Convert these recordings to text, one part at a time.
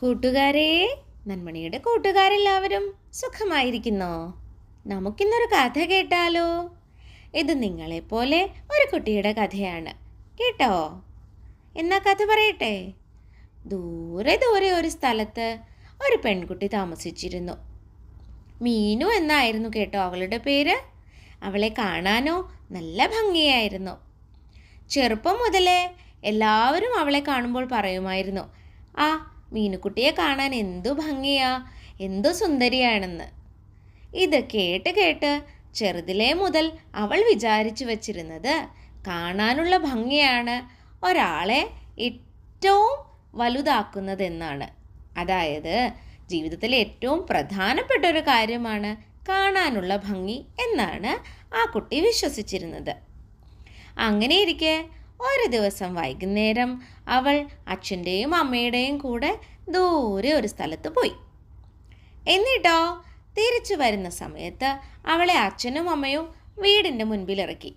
കൂട്ടുകാരെ, നന്മണിയുടെ കൂട്ടുകാരെല്ലാവരും സുഖമായിരിക്കുന്നോ? നമുക്കിന്നൊരു കഥ കേട്ടാലോ? ഇത് നിങ്ങളെപ്പോലെ ഒരു കുട്ടിയുടെ കഥയാണ് കേട്ടോ. എന്നാ കഥ പറയട്ടെ. ദൂരെ ദൂരെ ഒരു സ്ഥലത്ത് ഒരു പെൺകുട്ടി താമസിച്ചിരുന്നു. മീനു എന്നായിരുന്നു കേട്ടോ അവളുടെ പേര്. അവളെ കാണാനോ നല്ല ഭംഗിയായിരുന്നു. ചെറുപ്പം മുതലേ എല്ലാവരും അവളെ കാണുമ്പോൾ പറയുമായിരുന്നു, ആ മീനുക്കുട്ടിയെ കാണാൻ എന്തു ഭംഗിയാ, എന്തു സുന്ദരിയാണെന്ന്. ഇത് കേട്ട് കേട്ട് ചെറുതിലേ മുതൽ അവൾ വിചാരിച്ചു വച്ചിരുന്നത് കാണാനുള്ള ഭംഗിയാണ് ഒരാളെ ഏറ്റവും വലുതാക്കുന്നതെന്നാണ്. അതായത് ജീവിതത്തിലെ ഏറ്റവും പ്രധാനപ്പെട്ട ഒരു കാര്യമാണ് കാണാനുള്ള ഭംഗി എന്നാണ് ആ കുട്ടി വിശ്വസിച്ചിരുന്നത്. അങ്ങനെയിരിക്കെ ഒരു ദിവസം വൈകുന്നേരം അവൾ അച്ഛൻ്റെയും അമ്മയുടെയും കൂടെ ദൂരെ ഒരു സ്ഥലത്ത് പോയി. എന്നിട്ടോ തിരിച്ചു വരുന്ന സമയത്ത് അവളെ അച്ഛനും അമ്മയും വീടിൻ്റെ മുൻപിൽ ഇറക്കി.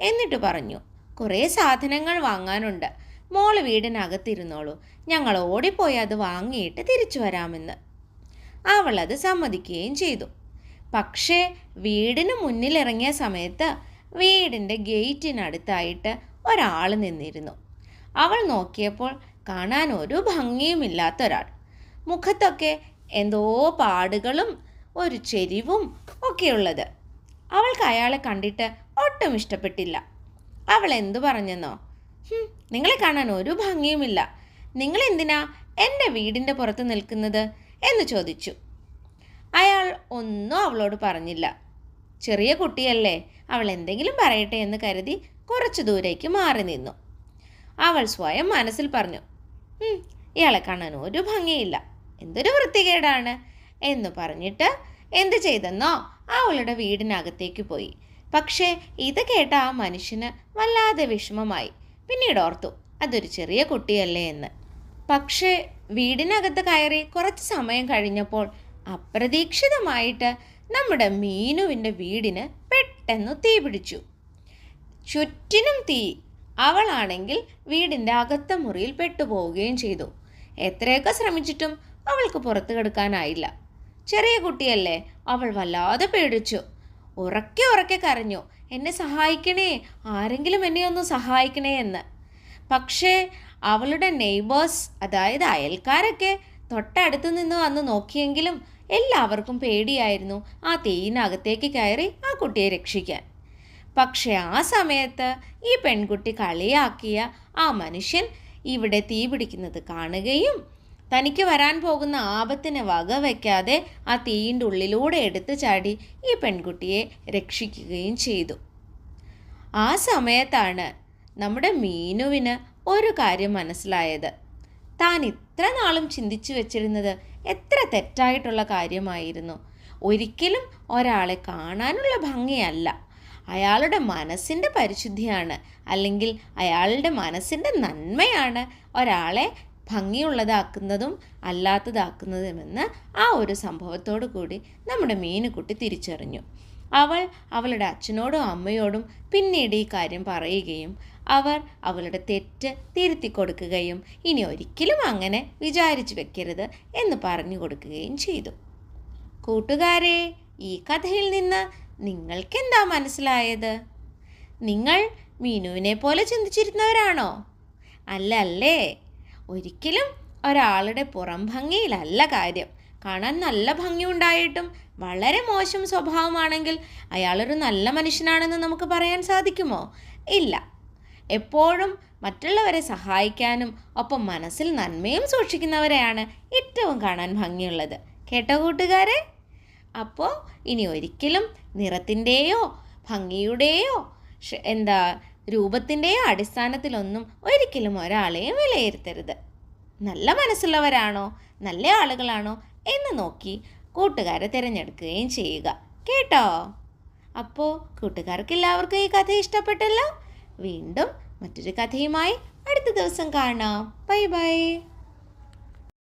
എന്നിട്ട് പറഞ്ഞു, കുറേ സാധനങ്ങൾ വാങ്ങാനുണ്ട്, മോള് വീടിനകത്തിരുന്നോളൂ, ഞങ്ങൾ ഓടിപ്പോയി അത് വാങ്ങിയിട്ട് തിരിച്ചു വരാമെന്ന്. അവളത് സമ്മതിക്കുകയും ചെയ്തു. പക്ഷേ വീടിന് മുന്നിലിറങ്ങിയ സമയത്ത് വീടിൻ്റെ ഗേറ്റിനടുത്തായിട്ട് ഒരാൾ നിന്നിരുന്നു. അവൾ നോക്കിയപ്പോൾ കാണാൻ ഒരു ഭംഗിയുമില്ലാത്ത ഒരാൾ. മുഖത്തൊക്കെ എന്തോ പാടുകളും ഒരു ചെരിവും ഒക്കെയുള്ളത്. അവൾക്ക് അയാളെ കണ്ടിട്ട് ഒട്ടും ഇഷ്ടപ്പെട്ടില്ല. അവൾ എന്തു പറഞ്ഞെന്നോ, നിങ്ങളെ കാണാൻ ഒരു ഭംഗിയുമില്ല, നിങ്ങളെന്തിനാ എൻ്റെ വീടിൻ്റെ പുറത്ത് നിൽക്കുന്നത് എന്ന് ചോദിച്ചു. അയാൾ ഒന്നും അവളോട് പറഞ്ഞില്ല. ചെറിയ കുട്ടിയല്ലേ, അവൾ എന്തെങ്കിലും പറയട്ടെ എന്ന് കരുതി കുറച്ചു ദൂരേക്ക് മാറി നിന്നു. അവൾ സ്വയം മനസ്സിൽ പറഞ്ഞു, ഇയാളെ കാണാൻ ഒരു ഭംഗിയില്ല, എന്തൊരു വൃത്തികേടാണ് എന്ന് പറഞ്ഞിട്ട് എന്ത് ചെയ്തെന്നോ അവളുടെ വീടിനകത്തേക്ക് പോയി. പക്ഷേ ഇത് കേട്ട ആ മനുഷ്യന് വല്ലാതെ വിഷമമായി. പിന്നീട് ഓർത്തു, അതൊരു ചെറിയ കുട്ടിയല്ലേ എന്ന്. പക്ഷേ വീടിനകത്ത് കയറി കുറച്ച് സമയം കഴിഞ്ഞപ്പോൾ അപ്രതീക്ഷിതമായിട്ട് നമ്മുടെ മീനുവിൻ്റെ വീടിന് പെട്ടെന്ന് തീ പിടിച്ചു. ചുറ്റിനും തീ. അവളാണെങ്കിൽ വീടിൻ്റെ അകത്ത മുറിയിൽ പെട്ടുപോവുകയും ചെയ്തു. എത്രയൊക്കെ ശ്രമിച്ചിട്ടും അവൾക്ക് പുറത്തു കിടക്കാനായില്ല. ചെറിയ കുട്ടിയല്ലേ, അവൾ വല്ലാതെ പേടിച്ചു. ഉറക്കെ ഉറക്കെ കരഞ്ഞു, എന്നെ സഹായിക്കണേ, ആരെങ്കിലും എന്നെ ഒന്ന് സഹായിക്കണേ എന്ന്. പക്ഷേ അവളുടെ നെയ്ബേഴ്സ്, അതായത് അയൽക്കാരൊക്കെ തൊട്ടടുത്ത് നിന്ന് വന്ന് നോക്കിയെങ്കിലും എല്ലാവർക്കും പേടിയായിരുന്നു ആ തീയിനകത്തേക്ക് കയറി ആ കുട്ടിയെ രക്ഷിക്കാൻ. പക്ഷെ ആ സമയത്ത് ഈ പെൺകുട്ടി കളിയാക്കിയ ആ മനുഷ്യൻ ഇവിടെ തീ പിടിക്കുന്നത് കാണുകയും തനിക്ക് വരാൻ പോകുന്ന ആപത്തിനെ വകവയ്ക്കാതെ ആ തീയിൻ്റെ ഉള്ളിലൂടെ എടുത്തു ചാടി ഈ പെൺകുട്ടിയെ രക്ഷിക്കുകയും ചെയ്തു. ആ സമയത്താണ് നമ്മുടെ മീനുവിന് ഒരു കാര്യം മനസ്സിലായത്. താൻ ഇത്ര നാളും ചിന്തിച്ചു വെച്ചിരുന്നത് എത്ര തെറ്റായിട്ടുള്ള കാര്യമായിരുന്നു. ഒരിക്കലും ഒരാളെ കാണാനുള്ള ഭംഗിയല്ല, അയാളുടെ മനസ്സിൻ്റെ പരിശുദ്ധിയാണ്, അല്ലെങ്കിൽ അയാളുടെ മനസ്സിൻ്റെ നന്മയാണ് ഒരാളെ ഭംഗിയുള്ളതാക്കുന്നതും അല്ലാത്തതാക്കുന്നതുമെന്ന് ആ ഒരു സംഭവത്തോടു കൂടി നമ്മുടെ മീനുകുട്ടി തിരിച്ചറിഞ്ഞു. അവൾ അവളുടെ അച്ഛനോടും അമ്മയോടും പിന്നീട് ഈ കാര്യം പറയുകയും അവർ അവളുടെ തെറ്റ് തിരുത്തി കൊടുക്കുകയും ഇനി ഒരിക്കലും അങ്ങനെ വിചാരിച്ചു വെക്കരുത് എന്ന് പറഞ്ഞു കൊടുക്കുകയും ചെയ്തു. കൂട്ടുകാരെ, ഈ കഥയിൽ നിന്ന് നിങ്ങൾക്കെന്താ മനസ്സിലായത്? നിങ്ങൾ മീനുവിനെ പോലെ ചിന്തിച്ചിരുന്നവരാണോ? അല്ലേ? ഒരിക്കലും ഒരാളുടെ പുറം ഭംഗിയിലല്ല കാര്യം. കാണാൻ നല്ല ഭംഗിയുണ്ടായിട്ടും വളരെ മോശം സ്വഭാവമാണെങ്കിൽ അയാളൊരു നല്ല മനുഷ്യനാണെന്ന് നമുക്ക് പറയാൻ സാധിക്കുമോ? ഇല്ല. എപ്പോഴും മറ്റുള്ളവരെ സഹായിക്കാനും ഒപ്പം മനസ്സിൽ നന്മയും സൂക്ഷിക്കുന്നവരെയാണ് ഏറ്റവും കാണാൻ ഭംഗിയുള്ളത്. കേട്ടോ കൂട്ടുകാരെ? അപ്പോൾ ഇനി ഒരിക്കലും നിറത്തിൻ്റെയോ ഭംഗിയുടെയോ രൂപത്തിൻ്റെയോ അടിസ്ഥാനത്തിലൊന്നും ഒരിക്കലും ഒരാളെയും വിലയിരുത്തരുത്. നല്ല മനസ്സുള്ളവരാണോ, നല്ല ആളുകളാണോ എന്ന് നോക്കി കൂട്ടുകാരെ തിരഞ്ഞെടുക്കുകയും ചെയ്യുക. കേട്ടോ? അപ്പോൾ കൂട്ടുകാർക്ക് എല്ലാവർക്കും ഈ കഥ ഇഷ്ടപ്പെട്ടല്ലോ. വീണ്ടും മറ്റൊരു കഥയുമായി അടുത്ത ദിവസം കാണാം. Bye bye.